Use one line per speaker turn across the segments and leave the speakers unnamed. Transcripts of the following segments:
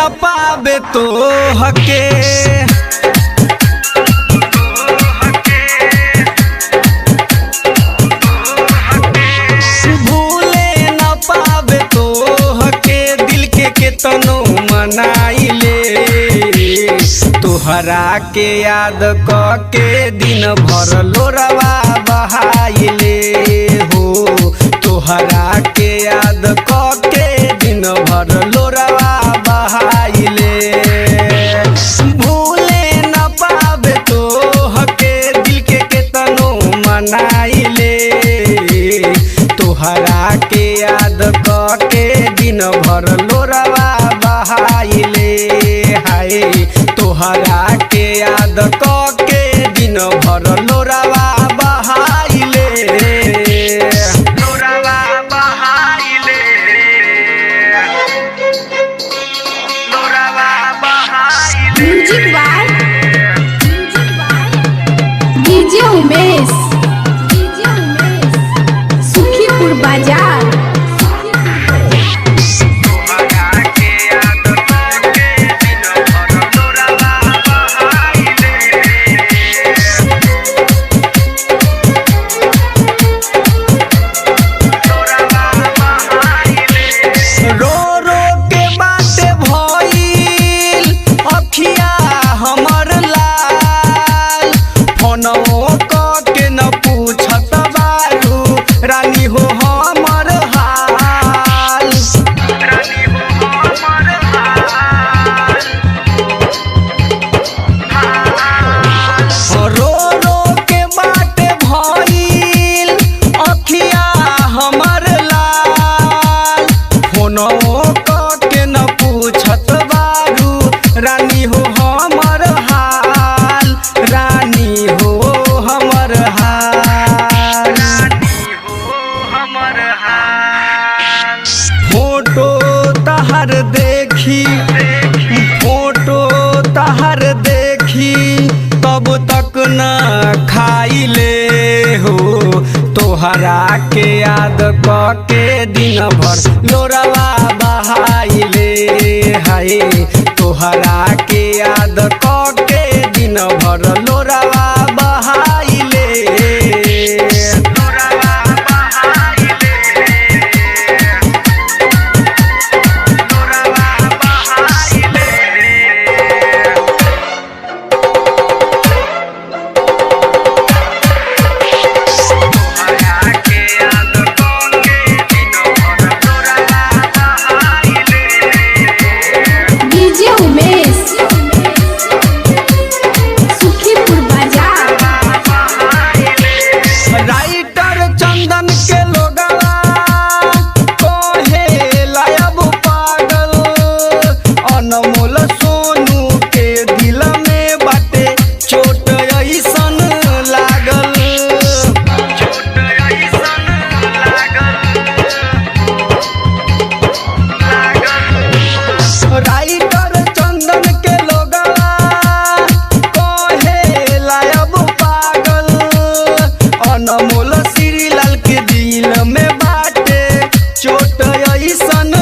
न पावे तो हके, भूले न पावे तो हके, दिल के केतनो मनाइले। तोहरा के याद क के दिन भर लोरवा बहाइले हो, तोहरा के याद क के दिन भर लोरवा बहाइले। भूले न पावे तो हके, दिल के केतनो मनाइले। तोहरा के याद क के दिन भर लोरवा बहाइले। हाय तोहरा के याद क के दिन भर लोरवा बहाइले, लोरवा बहाइले, लोरवा बहाइले।
Music by DJ Umesh, Sukhipur बाजार।
रानी हो हमर हाल, रानी हो हमर हाल। रो रो के बाटे भइल अखिया हमर लाल, फोनो क के न पूछत बारू। रानी हो हमर हाल, रानी हो हमर हाल, फोटो तहर देखी, फोटो तहर देखी तब तक न खाइले हो। तोहरा के याद क के दिन भर लोरवा बहाइले। हाय तोहरा के याद क के दिन भर लोरवा बहाइले, अनमोल श्रीलाल के दिल में बाटे चोट ऐसन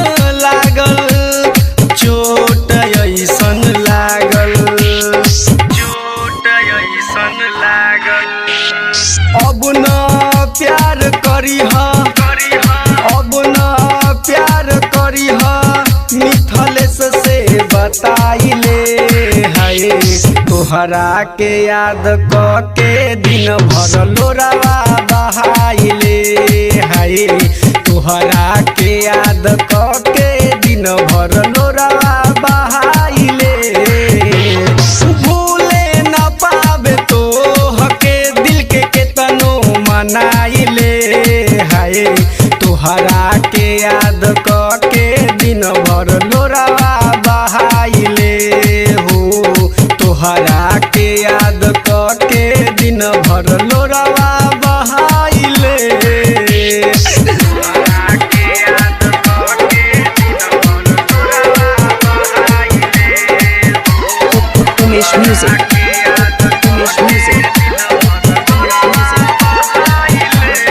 लागल, चोट ऐसन लागल, चोट ऐसन लागल। अब न प्यार करीह, अब न प्यार करीह, मिथलेश से बताइले। हाय तोहरा के याद क के दिन भर लोरवा बहाइले। हाय तोहरा के याद क के दिन भर लोरवा बहाइले। भूले न पावे तो हके, दिल के केतनो मनाइले। हाय तोहरा के याद क के दिन भर लोरवा बहाइले हो, तोहरा के याद क के दिन भर लोरवा बहाइले।
Umesh Music.